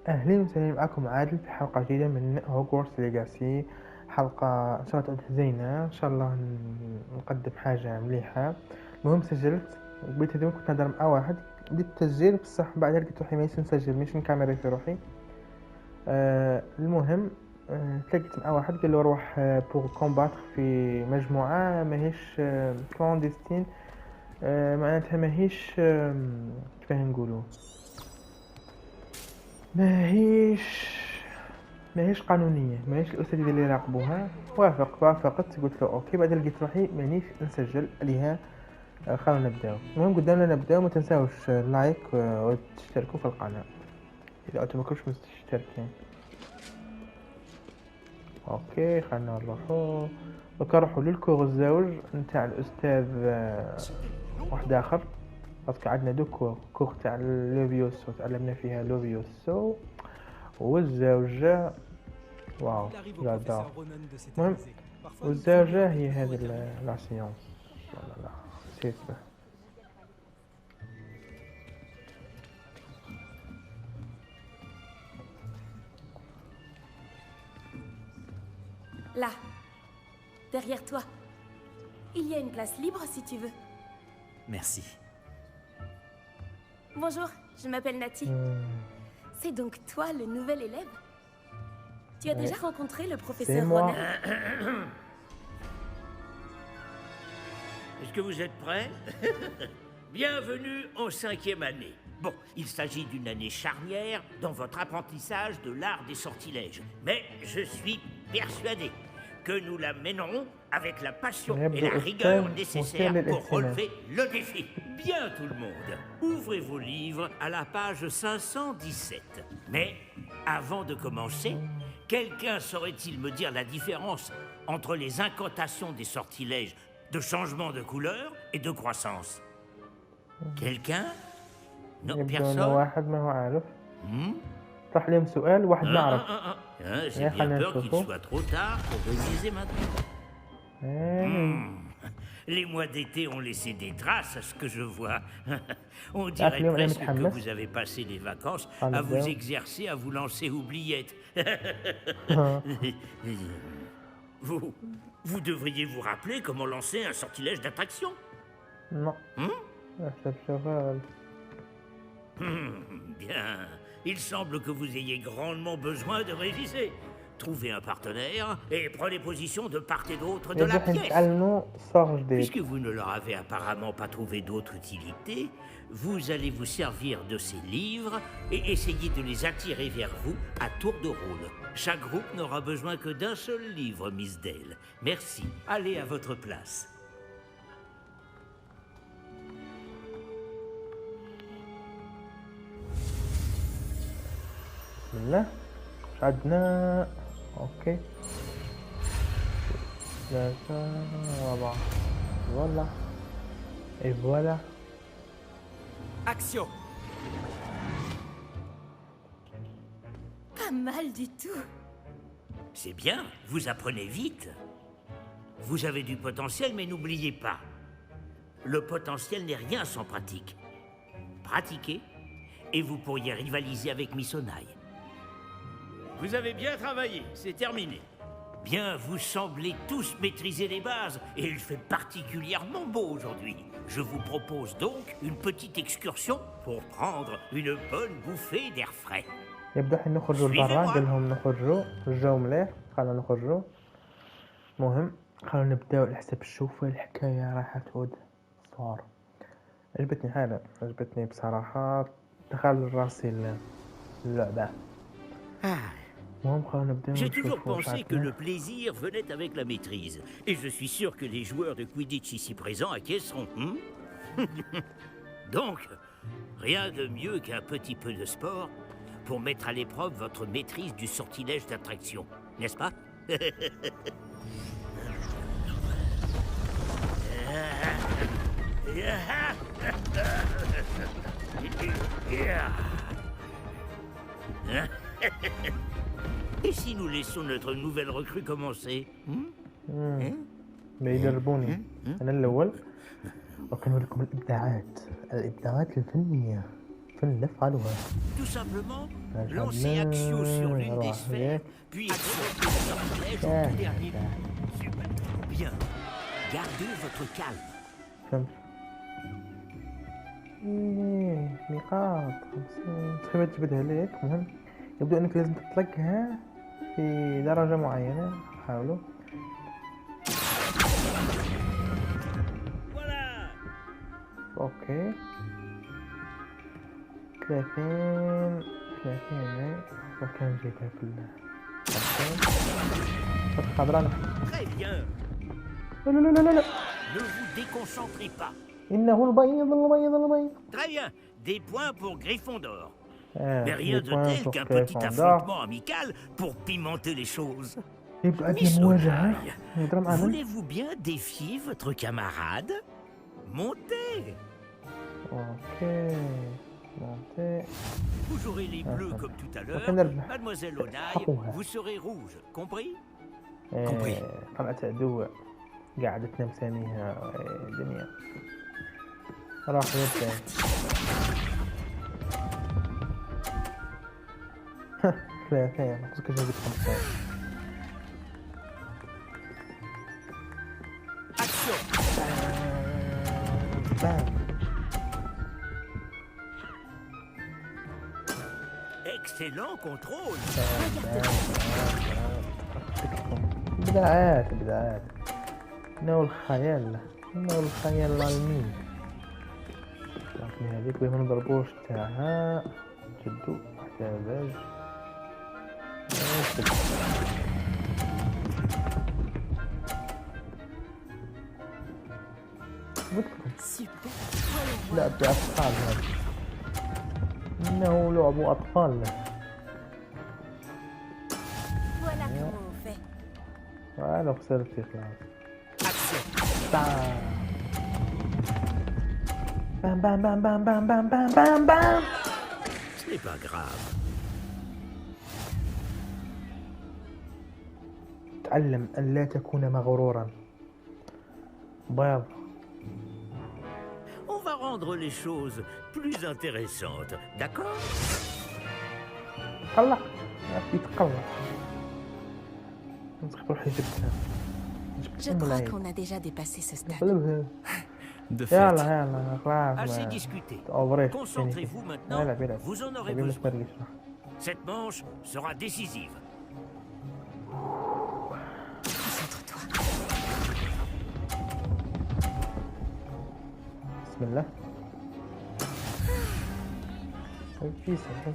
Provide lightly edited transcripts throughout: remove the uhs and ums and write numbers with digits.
أهلا وسهلا معكم عادل في حلقة جديدة من هوغورتس ليجاسي. حلقة إن شاء الله تعود زينة، إن شاء الله نقدم حاجة مليحة. المهم سجلت قبيت اليوم كنت نهضر مع واحد، بديت التسجيل بصح بعدها لقيت روحي مانيش نسجل، مانيش نكاميري في روحي. المهم تلاقيت مع واحد قال له روح بوغ كومباتر في مجموعة ماهيش كلاندستين، معناتها ماهيش كيفاه نقولوا ماهيش قانونية، ماهيش الأساتذة اللي يراقبوها. وافقت قلت له أوكي. بعد لقيت روحي مانيش نسجل عليها. خلونا نبداو. المهم قدامنا نبداو، ما تنساوش لايك وتشتركوا في القناة إذا أنتم ماكنتوش مشتركين. أوكي خلنا نروحو نروحو للكور الزوج نتاع الأستاذ واحد آخر، باسكو عندنا دو كور تاع لوفيوسو تعلمنا فيها لوفيوسو والزوجة. واو جادور. المهم والزوجة هي هذه لا سيونس. لا نسيت به. Là, derrière toi. Il y a une place libre si tu veux. Merci. Bonjour, je m'appelle Nati. C'est donc toi le nouvel élève? Tu as déjà rencontré le professeur Ronan? Est-ce que vous êtes prêts? Bienvenue en 5e année. Bon, il s'agit d'une année charnière dans votre apprentissage de l'art des sortilèges. Mais je suis persuadé que nous la mènerons avec la passion et la rigueur nécessaires pour relever le défi. Bien tout le monde, ouvrez vos livres à la page 517. Mais avant de commencer, quelqu'un saurait-il me dire la différence entre les incantations des sortilèges de changement de couleur et de croissance? Quelqu'un? Non, personne? واحد ما هو عارف. طرح لهم سؤال واحد ما عرف. J'ai bien peur qu'il soit trop tard pour réviser maintenant. Les mois d'été ont laissé des traces à ce que je vois. On dirait presque que vous avez passé les vacances à vous exercer, à vous lancer oubliettes. Vous devriez vous rappeler comment lancer un sortilège d'attraction. Non. Bien. Il semble que vous ayez grandement besoin de réviser. Trouvez un partenaire et prenez position de part et d'autre de la pièce. Puisque vous ne leur avez apparemment pas trouvé d'autre utilité, vous allez vous servir de ces livres et essayer de les attirer vers vous à tour de rôle. Chaque groupe n'aura besoin que d'un seul livre, Miss Dale. Merci. Allez à votre place. لا عندنا اوكي 3 4 voilà et voilà. Action. Pas mal du tout. C'est bien, vous apprenez vite. Vous avez du potentiel, mais n'oubliez pas, le potentiel n'est rien sans pratique. Pratiquez, et vous pourriez rivaliser avec Miss Onaï. Vous avez bien travaillé, c'est terminé. Bien, vous semblez tous maîtriser les bases, et il fait particulièrement beau aujourd'hui. Je vous propose donc une petite excursion pour prendre une bonne bouffée d'air frais. يبدو حين نخرجوا لبرا، قال لهم نخرجوا الجو مليح، خلينا نخرجوا. المهم خلينا نبداو على حسب الشوفة. الحكاية راح تعود صار. عجبتني بصراحة، دخل راسي اللعبة. J'ai toujours pensé que le plaisir venait avec la maîtrise. Et je suis sûr que les joueurs de Quidditch ici présents acquiesceront. Donc, rien de mieux qu'un petit peu de sport pour mettre à l'épreuve votre maîtrise du sortilège d'attraction. N'est-ce pas? Et si nous laissons notre nouvelle recrue commencer? نفعلها. Tout simplement, lancez Axio sur l'une des sphères, puis exploitez le sortilège au tout dernier coup. Super. Bien. Gardez votre calme. فهمت. نقاط 50 تقريبا تجبدها لك. المهم يبدو انك لازم تطلقها في درجة معينة. حاولوا. Voilà. اوكي 30 وكان جيتها كلها 50 خضراء. Très bien. لا لا لا لا لا Ne vous déconcentrez pas. إنه البيض. Très bien. Des points pour Gryffondor. Mais Mais rien de tel qu'un petit affrontement amical pour pimenter les choses. Miss O'Haraï, voulez-vous bien défier votre camarade? Montez. Ok. Montez. Vous aurez les bleus comme tout à l'heure. Mademoiselle O'Haraï, vous serez rouge. Compris? Compris. قلعة عدو قاعدتنا مساميها دنيا. راح يبدأ. 30 قصدك جبت 50. Action. Excellent contrôle. بدايات إنه الخيال العلمي. لكن هذيك بما نضربوش تاعها جدو محتاج. لعب أطفال هذا. إنه لعب أطفال. Voilà comment on fait. وأنا خسرت في خلاص. بام بام بام بام بام بام بام بام بام. Ce n'est pas grave. تعلم أن لا تكون مغرورا. بيض. On va rendre les choses plus intéressantes, d'accord? تقلق يا أخي تقلق. نسخ روحي جبتها. Je crois qu'on a déjà dépassé ce stade. قلبها. De fait, يلا خلاص. Assez discuté. أوفريت. Concentrez-vous maintenant, vous en aurez besoin. Cette manche sera décisive. Concentre-toi. بسم الله. في سهل.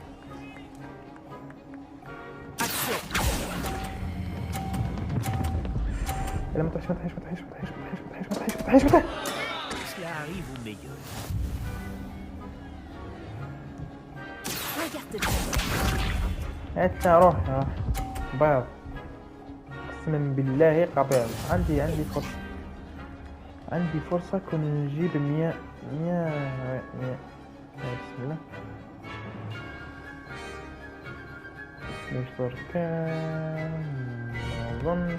Action. لا ما تحش. Cela arrive au meilleur. Regarde-toi. هات روح بيض. قسما بالله قبيض. عندي فرصة كنا نجيب 100. بسم الله. مش بركان أظن.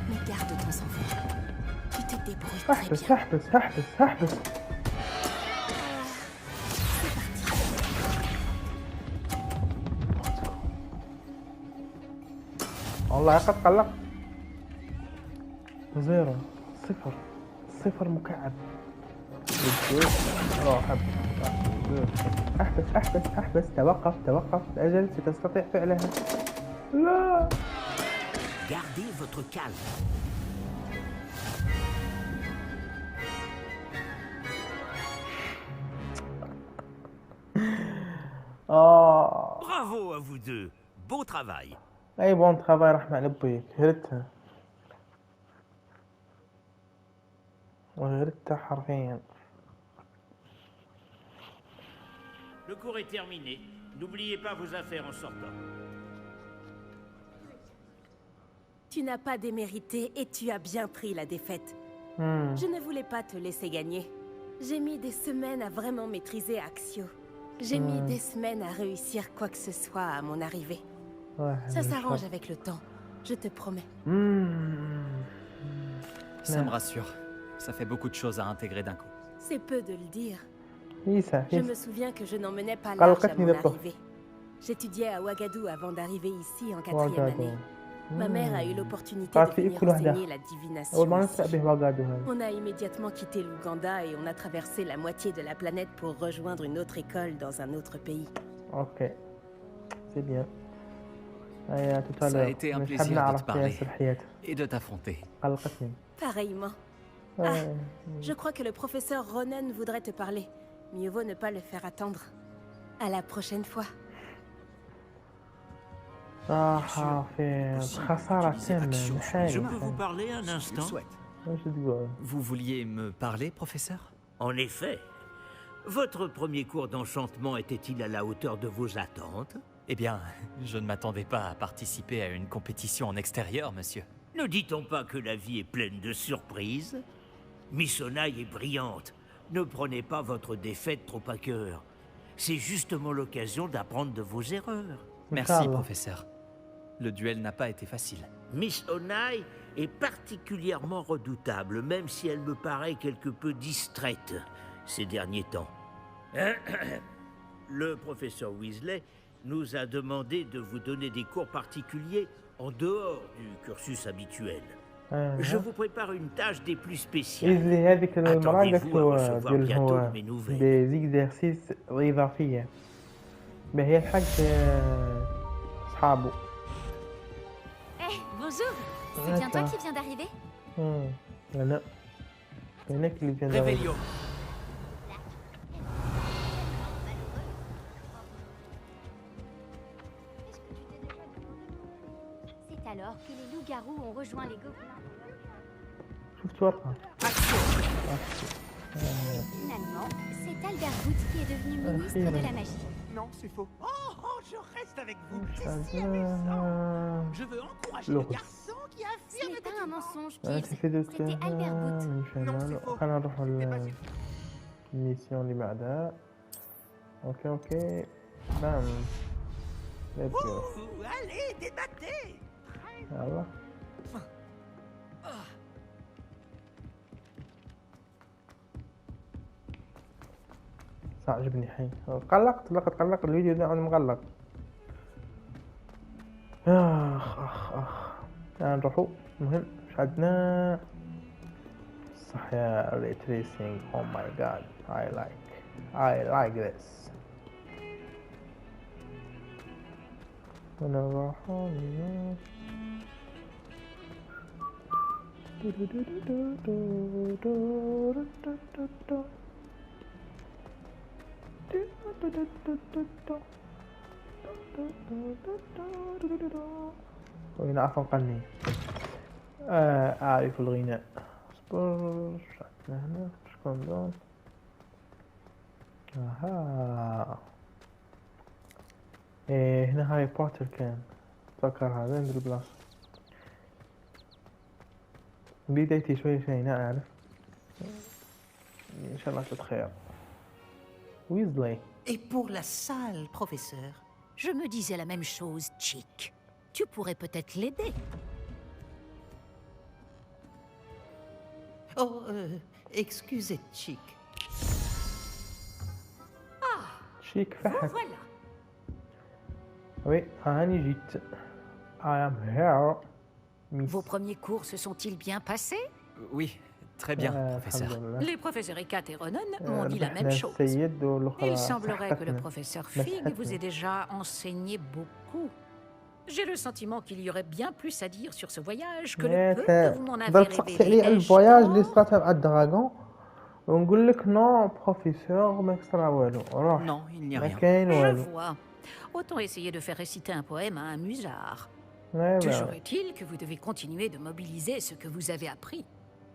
Mais garde ton sang-froid. Tu te débrouilles très bien. احبس. والله قد قلق. 0 0 مكعب. روح احبس. توقف. أجل ستستطيع فعلها. لا. Gardez votre calme. Bravo à vous deux. Beau travail. اي بون ترافاي رحمة على بيك. هرتها حرفيا. Le cours est terminé. N'oubliez pas vos affaires en sortant. Tu n'as pas démérité et tu as bien pris la défaite. Je ne voulais pas te laisser gagner. J'ai mis des semaines à vraiment maîtriser Axio. J'ai mis des semaines à réussir quoi que ce soit à mon arrivée. Ça s'arrange avec le temps, je te promets. ça me rassure. Ça fait beaucoup de choses à intégrer d'un coup. C'est peu de le dire. Je me souviens que je n'emmenais pas large à mon arrivée. J'étudiais à Ouagadougou avant d'arriver ici en 4e année. Ma mère a eu l'opportunité de venir enseigner la divination ici. On a immédiatement quitté l'Ouganda et on a traversé la moitié de la planète pour rejoindre une autre école dans un autre pays. Ok, c'est bien. Ça a été un plaisir de te parler et de t'affronter. Pareillement. Je crois que le professeur Ronen voudrait te parler. Mieux vaut ne pas le faire attendre. À la prochaine fois. Je peux vous parler un instant? Vous vouliez me parler, professeur? En effet. Votre premier cours d'enchantement était-il à la hauteur de vos attentes? Eh bien, je ne m'attendais pas à participer à une compétition en extérieur, monsieur. Ne dit-on pas que la vie est pleine de surprises? Miss Onai est brillante. Ne prenez pas votre défaite trop à cœur. C'est justement l'occasion d'apprendre de vos erreurs. Merci, professeur. Le duel n'a pas été facile. Miss Onai est particulièrement redoutable, même si elle me paraît quelque peu distraite ces derniers temps. Le professeur Weasley nous a demandé de vous donner des cours particuliers en dehors du cursus habituel. Je vous prépare une tâche des plus spéciales. Attendez-vous à recevoir bientôt de mes nouvelles. des exercices إضافية. باهي الحق أصحابه. Eh, bonjour. C'est bien toi qui viens d'arriver? أنا هناك اللي vient d'arriver. Réveillon. C'est alors que les loups-garous ont rejoint les gobelins. شفت ورقة. Finalement, c'est Alberwood qui est devenu ministre de la magie. Non, c'est faux. Oh, je reste avec vous. C'est si amusant. Je veux encourager le garçon qui Ce affirme n'est que pas un mensonge, أنا Pips. كيف دوت C'était Alberwood. خلينا نروح الميسيون اللي بعدها. اوكي بام. Let's go. allez, débattez. يلا. عجبني حي قلقت لقد قلق الفيديو ده انا مقلق اخ نروحوا المهم مش عندنا صح يا ري تريسينج او ماي جاد I like this ونروحوا وهنا عفوا قني أعرف الغناء اصبر شعبنا هنا شكون دون اها إيه هنا هاري بوتر كان تذكر هذا ندير بلاصة بدايتي شوي هنا أعرف إن شاء الله تتخير Weasley. Et pour la salle, professeur? Je me disais la même chose, Chick. Tu pourrais peut-être l'aider. Oh, excusez, Chick. Chick فحت. Voilà. Oui, هاني جيت. I am here. Miss. Vos premiers cours se sont-ils bien passés? Oui, très bien, professeur. الحمد لله. Les professeurs Ekat et Ronan m'ont dit la même ربحنا chose. السيد والأخرى Il semblerait que le سحقتنا. professeur Fig vous ait déjà enseigné beaucoup. J'ai le sentiment qu'il y aurait bien plus à dire sur ce voyage que le peu que vous m'en avez ضل تسقسي révélé. عليه الفواياج اللي صرات مع الدراغون ونقول لك نو بروفيسور ما كسرى والو روح Non, il n'y a ما rien. كاين Je والو vois. Autant essayer de faire réciter un poème à un musard. Ouais, Toujours ouais. est-il que vous devez continuer de mobiliser ce que vous avez appris.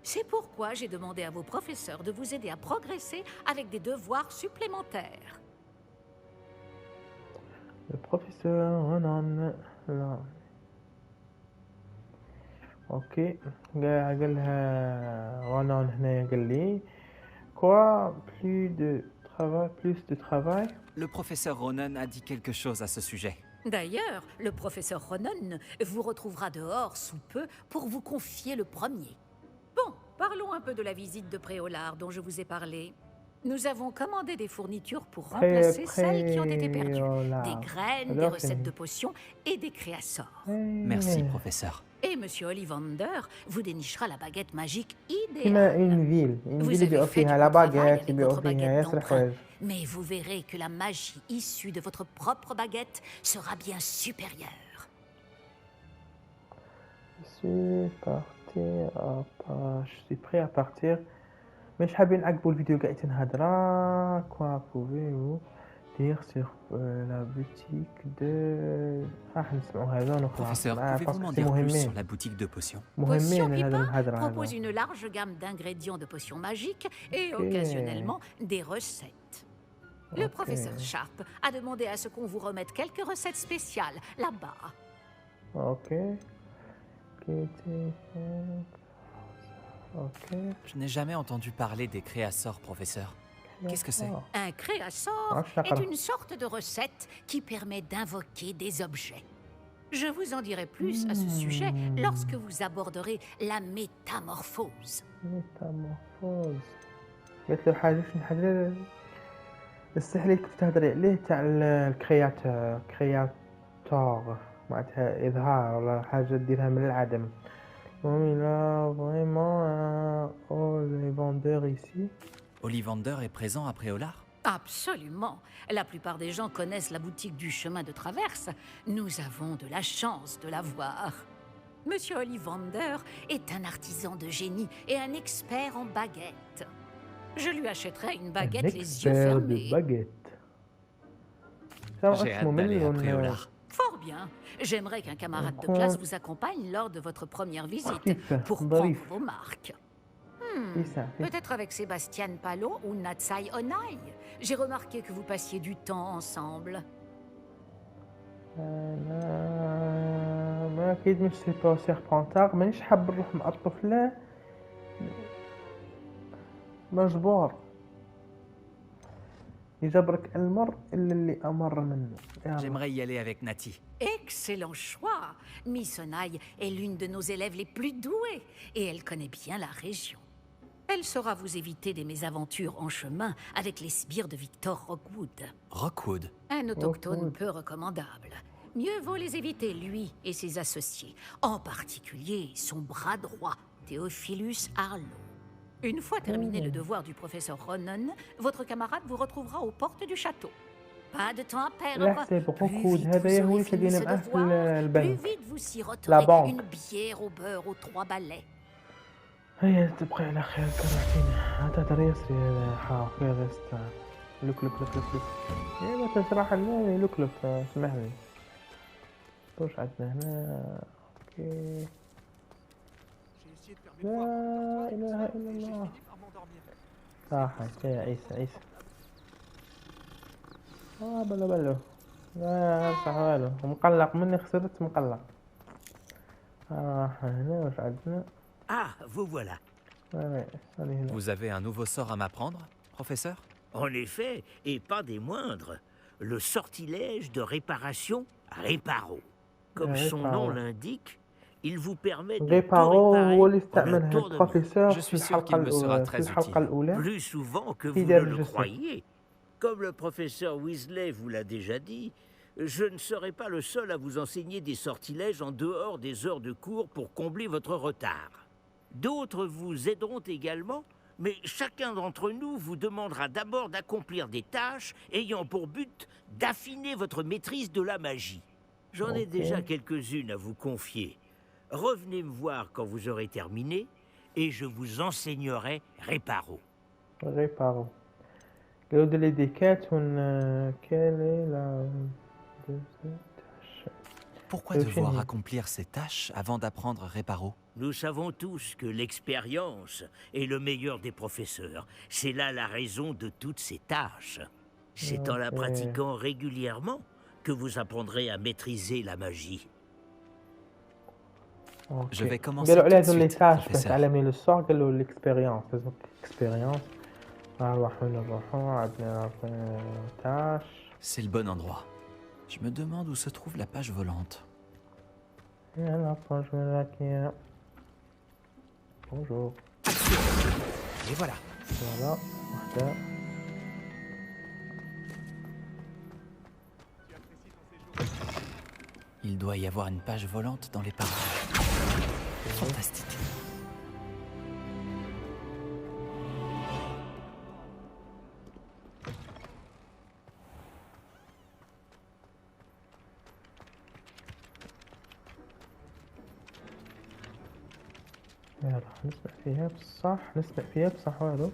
C'est pourquoi j'ai demandé à vos professeurs de vous aider à progresser avec des devoirs supplémentaires. Le professeur Ronan لا اوكي قالها رونان هنايا قال لي كوا plus de travail Le professeur Ronan a dit quelque chose à ce sujet. D'ailleurs, le professeur Ronan vous retrouvera dehors sous peu pour vous confier le premier. Bon, parlons un peu de la visite de Préolard dont je vous ai parlé. Nous avons commandé des fournitures pour remplacer celles qui ont été perdues. Des graines, des recettes de potions et des créassors. Merci, professeur. Et Monsieur Ollivander vous dénichera la baguette magique كما idéale. une ville Vous اللي avez يبيعوا fait du فيها لا bon travail باغيت avec يبيعوا votre فيها baguette ياسر d'emprunt. حوايج. Mais vous verrez que la magie issue de votre propre baguette sera bien supérieure. Je suis prêt à partir. مش حابين نعقبوا الفيديو قاعدين تنهضرا. Quoi pouvez-vous dire sur la boutique de راح نسمعوا هذا ونخلص. Professeur, pouvez-vous m'en dire plus sur la boutique de potions? Potion مهمين هذا Pipin الهضرة propose هذا. une large gamme d'ingrédients de potions magiques et occasionnellement des recettes. Le Ok. professeur Sharp a demandé à ce qu'on vous remette quelques recettes spéciales là-bas. Ok. Ok. Je n'ai jamais entendu parler des créassors, professeur. Qu'est-ce que c'est? Un créasor Ah, je sais pas. est une sorte de recette qui permet d'invoquer des objets. Je vous en dirai plus à ce sujet lorsque vous aborderez la métamorphose. ميتامورفوز. قلت له حاجة شنو حاجة السحر اللي كنت تهضري عليه تاع كرياتور معناتها إظهار ولا حاجة ديرها من العدم. المهم إلا فريمون les vendeurs ici. Ollivander est présent à Préolard? Absolument. La plupart des gens connaissent la boutique du chemin de traverse. Nous avons de la chance de la voir. Monsieur Ollivander est un artisan de génie et un expert en baguettes. Je lui achèterai une baguette les yeux fermés. baguette. J'ai hâte d'aller à Préolard. Fort bien. J'aimerais qu'un camarade de classe vous accompagne lors de votre première visite Parfait. pour Brief. prendre vos marques. ça. Peut-être avec Sébastien Palo ou Natsai Onai. J'ai remarqué que vous passiez du temps ensemble. ما أكيد مش سيبو سيربونتاغ مانيش حاب نروح مأطف له مجبور يجبرك المر إلا اللي أمر منه. J'aimerais y aller avec Nati. Excellent choix. Miss Onai est l'une de nos élèves les plus douées et elle connaît bien la région. Elle saura vous éviter des mésaventures en chemin avec les sbires de Victor Rockwood. Rockwood. Un autochtone Rockwood. peu recommandable. Mieux vaut les éviter, lui et ses associés. En particulier son bras droit, Theophilus Harlow. Une fois terminé le devoir du professeur Ronan, votre camarade vous retrouvera aux portes du château. Pas de temps à perdre. لا حساب Plus Rockwood vite هذا vous هو aurez اللي fini تلاقينا ce معاه في devoir, plus البنك. vite vous La siroterez banque. une bière au beurre aux 3 balais. هيا تبقى على خير كرهتينا. هذا دري يسري هذا حاف يا غستا. لوك لوك لوك لوك لوك. يا ما تشرح لنا لوك لوك اسمح لي. واش عندنا هنا؟ اوكي. J'ai essayé de faire mes devoirs. لا اله الا Et j'ai الله. fini par m'endormir. صح يا عيسى. بلا بلو. لا صح والو. مقلق مني خسرت مقلق. هنا واش عندنا؟ Ah, vous voilà. هاني هنا. Vous avez un nouveau sort à m'apprendre, professeur? En effet, et pas des moindres, le sortilège de réparation Réparo. Comme son Réparo. nom l'indique, il vous permet de tout ريبارو هو اللي réparer en un استعملها tour de main, البروفيسور Je في suis sûr الحلقة qu'il me sera الأولى. في très الحلقة utile. الأولى. plus souvent que vous Fidèle, ne le je sais. croyez. Comme le professeur Weasley vous l'a déjà dit, je ne serai pas le seul à vous enseigner des sortilèges en dehors des heures de cours pour combler votre retard. D'autres vous aideront également, mais chacun d'entre nous vous demandera d'abord d'accomplir des tâches ayant pour but d'affiner votre maîtrise de la magie. J'en ai Ok. déjà quelques-unes à vous confier. Revenez me voir quand vous aurez terminé et je vous enseignerai Réparo. ريبارو. قالوا لي دي كات quelle est la deuxième tâche? Pourquoi devoir accomplir ces tâches avant d'apprendre Réparo? Nous savons tous que l'expérience est le meilleur des professeurs. C'est là la raison de toutes ces tâches. C'est en la Ok. pratiquant régulièrement que vous apprendrez à maîtriser la magie. أوكي. Je vais commencer قالوا tout عليه de هذول لي suite, تاش باش professeur. تعلمي لو سور قالوا ليكسبيريونس لازم اكسبيريونس. نروحو عندنا تاش. C'est le bon endroit. Je me demande où se trouve la page volante. يلا بونجور راكيا. بونجور. Et voilà. فوالا وحده. Il doit y avoir une page volante dans les parages. Fantastique. يلا نسمع فيها بصح والو.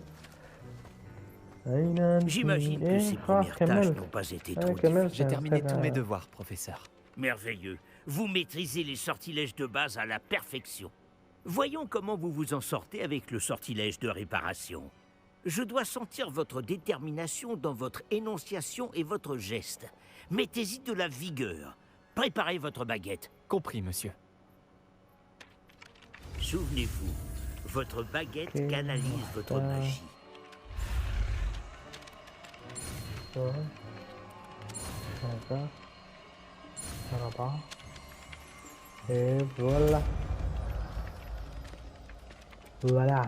J'imagine que ces premières tâches n'ont pas été trop difficiles. J'ai terminé tous mes devoirs, professeur. Merveilleux. Vous maîtrisez les sortilèges de base à la perfection. Voyons comment vous vous en sortez avec le sortilège de réparation. Je dois sentir votre détermination dans votre énonciation et votre geste. Mettez-y de la vigueur. Préparez votre baguette. Compris, monsieur. Souvenez-vous, votre baguette canalise votre magie. Et voilà. Voilà.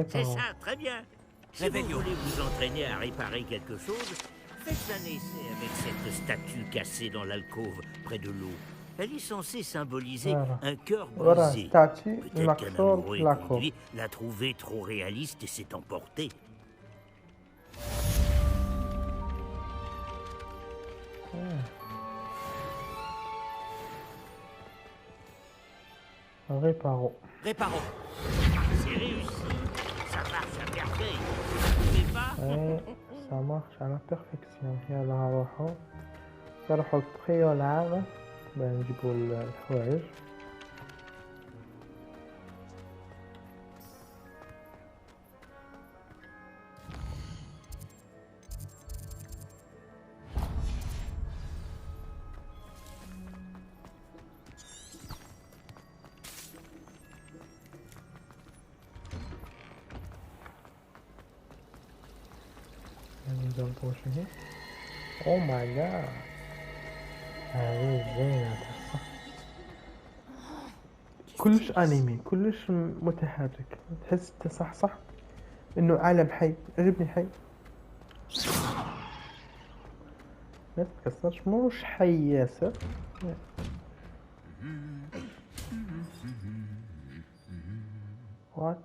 C'est ça, très bien. Si vous voulez vous entraîner à réparer quelque chose, faites un essai avec cette statue cassée dans l'alcôve près de l'eau. Elle est censée symboliser un cœur brisé. Peut-être qu'un amoureux éconduit l'a trouvée trop réaliste et s'est emporté. Réparons. C'est réussi. Ça marche à merveille. Vous trouvez pas? Ça marche à la perfection. يلا نروحوا البريولار باش نجيبوا الحوايج. او ماي جاد هذه زينة كلش انمي كلش متحرك تحس صح انه عالم حي عجبني حي ما تتكسرش مش حي ياسر وات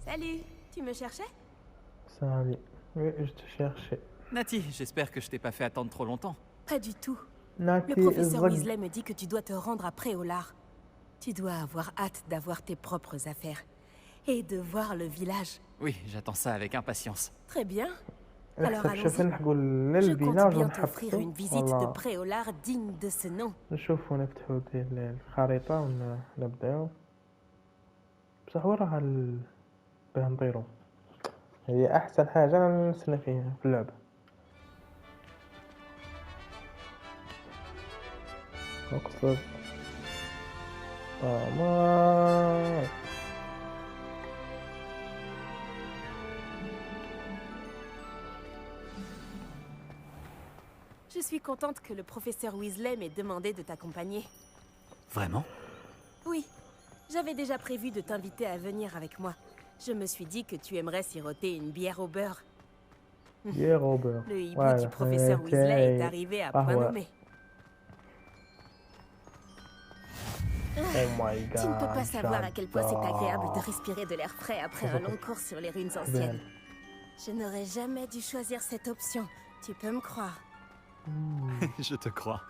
Salut, tu me cherchais? Salut, oui, je te cherchais. Nati, j'espère que je t'ai pas fait attendre trop longtemps. Pas du tout. Nati, le professeur Weasley me dit que tu dois te rendre à Préolard. Tu dois avoir hâte d'avoir tes propres affaires. Et de voir le village. Oui, j'attends ça avec impatience. Très bien. Alors allons-y. Je compte bien t'offrir une visite de Préolard digne de ce nom. نشوفوا نفتحوا الخريطة ونبداو بصح وراها باه نطيرو هي احسن حاجة نستنى فيها في اللعبة اقصد طماط Je suis contente que le professeur Weasley m'ait demandé de t'accompagner. Vraiment? Oui, j'avais déjà prévu de t'inviter à venir avec moi. Je me suis dit que tu aimerais siroter une bière au beurre. Bière au beurre. Le hibou du professeur Weasley est arrivé à point nommé. Oh my god. Tu ne peux pas savoir à quel point c'est agréable de respirer de l'air frais après un long cours sur les ruines anciennes. Je n'aurais jamais dû choisir cette option. Tu peux me croire. Je te crois.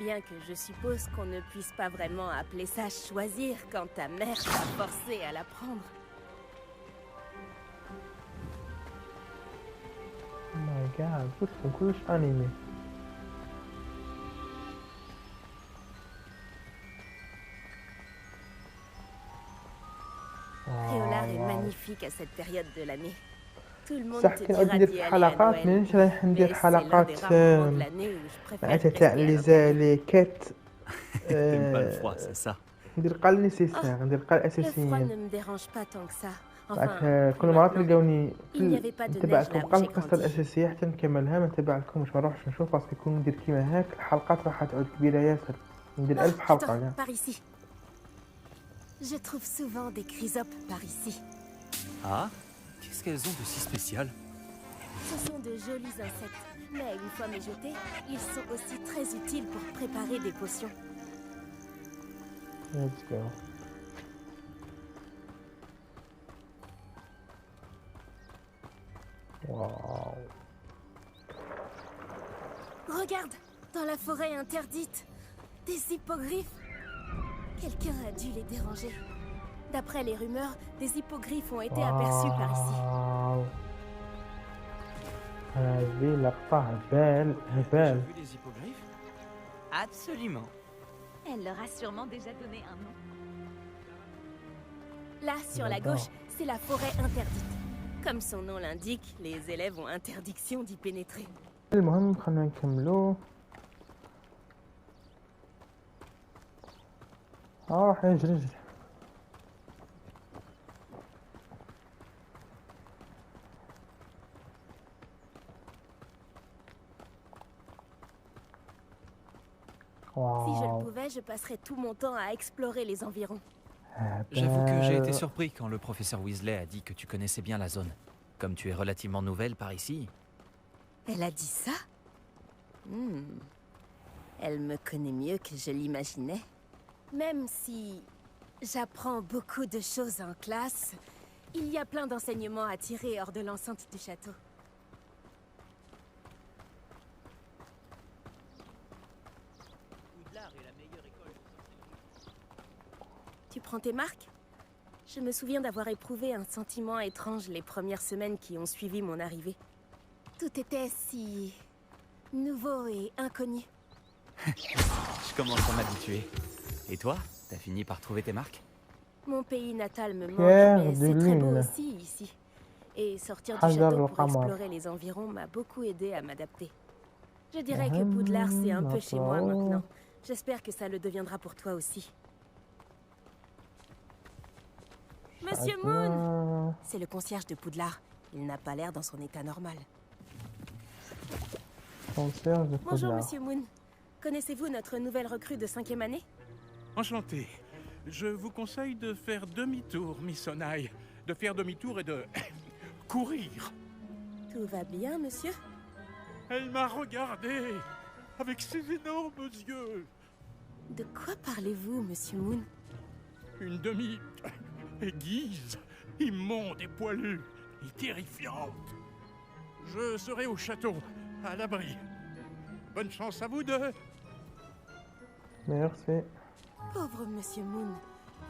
Bien que je suppose qu'on ne puisse pas vraiment appeler ça choisir quand ta mère t'a forcé à la prendre. Oh my god, tout sont couches animées. Préolard est magnifique à cette période de l'année. Tout le monde te dira d'y aller à Noël. مانيش رايح ندير حلقات معناتها لي كات T'aimes pas le froid, c'est ça? ندير قال نيسيسير ندير قال Le froid اساسيين ne me dérange pas tant que ça. Enfin, كل مرة تلقاوني نتبع لكم بقى القصة الأساسية حتى نكملها، ما نتبع لكمش، ما نروحش نشوف باسكو يكون ندير كيما هاك الحلقات راح تعود كبيرة ياسر، ندير 1000 حلقة كاع. Par ici. Je trouve souvent des chrysopes par ici. Ah, qu'est-ce qu'elles ont de si spécial? Ce sont de jolis insectes, mais une fois mijotés, ils sont aussi très utiles pour préparer des potions. Let's go. Wow. Regarde, dans la forêt interdite, des hippogriffes. Quelqu'un a dû les déranger. D'après les rumeurs, des hippogriffes ont été aperçus par ici. هذه لقطة هبال هبال. Vu des hippogriffes? Absolument. Elle leur a sûrement déjà donné un nom. Là, sur la gauche, c'est la forêt interdite. Comme son nom l'indique, les élèves ont interdiction d'y pénétrer. المهم خلينا نكملو. راح يجري. Si je le pouvais, je passerais tout mon temps à explorer les environs. J'avoue que j'ai été surpris quand le professeur Weasley a dit que tu connaissais bien la zone. Comme tu es relativement nouvelle par ici. Elle a dit ça? Elle me connaît mieux que je l'imaginais. Même si j'apprends beaucoup de choses en classe, il y a plein d'enseignements à tirer hors de l'enceinte du château. Tu prends tes marques? Je me souviens d'avoir éprouvé un sentiment étrange les premières semaines qui ont suivi mon arrivée. Tout était si nouveau et inconnu. Je commence à m'habituer. Et toi, t'as fini par trouver tes marques? Mon pays natal me manque, mais c'est très beau aussi ici. Et sortir du château pour explorer les environs m'a beaucoup aidé à m'adapter. Je dirais que Poudlard c'est un peu chez moi maintenant. J'espère que ça le deviendra pour toi aussi. Monsieur Moon! C'est le concierge de Poudlard. Il n'a pas l'air dans son état normal. Bonjour, Monsieur Moon. Connaissez-vous notre nouvelle recrue de 5e année? Enchanté. Je vous conseille de faire demi-tour, Miss Onaï. De faire demi-tour et de courir. Tout va bien, monsieur? Elle m'a regardé avec ses énormes yeux. De quoi parlez-vous, Monsieur Moon? Une demi-aiguise, immonde et poilue, et terrifiante. Je serai au château, à l'abri. Bonne chance à vous deux. Merci. Pauvre Monsieur Moon,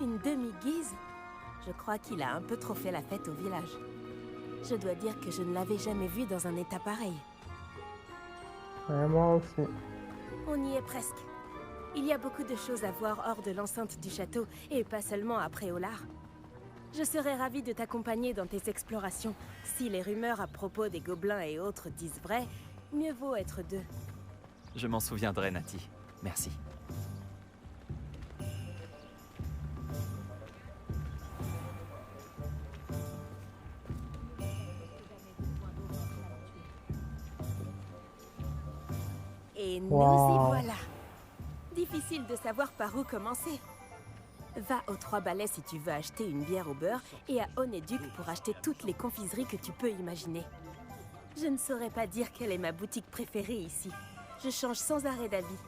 une demi-guise? Je crois qu'il a un peu trop fait la fête au village. Je dois dire que je ne l'avais jamais vu dans un état pareil. Moi aussi. On y est presque. Il y a beaucoup de choses à voir hors de l'enceinte du château, et pas seulement à Préolard. Je serais ravie de t'accompagner dans tes explorations. Si les rumeurs à propos des gobelins et autres disent vrai, mieux vaut être deux. Je m'en souviendrai, Nati. Merci. Et nous y voilà. Difficile de savoir par où commencer. Va aux 3 Balais si tu veux acheter une bière au beurre et à Onéduc pour acheter toutes les confiseries que tu peux imaginer. Je ne saurais pas dire quelle est ma boutique préférée ici. Je change sans arrêt d'avis.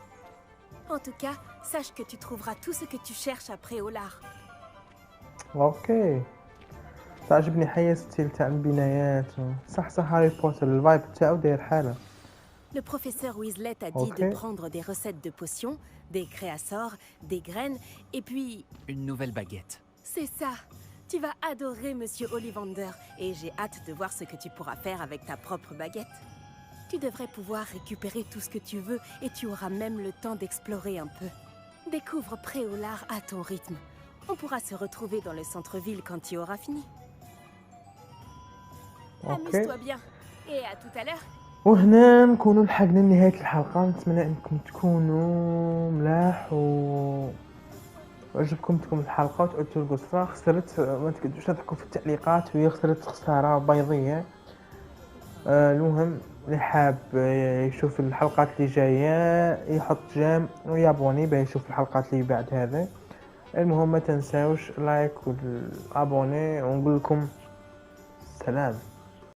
En tout cas, sache que tu trouveras tout ce que tu cherches à Préolard. اوكي تعجبني حياة ستيل تاع البنايات صح هاري بوتر الفايب تاعو داير حالة. Le professeur Weasley t'a dit de prendre des recettes de potions, des créassors, des graines, et puis... Une nouvelle baguette. C'est ça. Tu vas adorer Monsieur Ollivander, et j'ai hâte de voir ce que tu pourras faire avec ta propre baguette. Tu devrais pouvoir récupérer tout ce que tu veux, et tu auras même le temps d'explorer un peu. Découvre Préolard à ton rythme. On pourra se retrouver dans le centre-ville quand tu auras fini. Amuse-toi bien, et à tout à l'heure. وهنا نكونوا لحقنا لنهاية الحلقة. نتمنى انكم تكونوا ملاح وعجبكم الحلقه وتعودوا القصه. خسرت ما تقدروش تضحكوا في التعليقات وهي خسرت خساره بيضيه. المهم اللي حاب يشوف الحلقات اللي جايه يحط جيم ويابوني باه يشوف الحلقات اللي بعد هذا. المهم ما تنساوش لايك والابوني ونقول لكم سلام.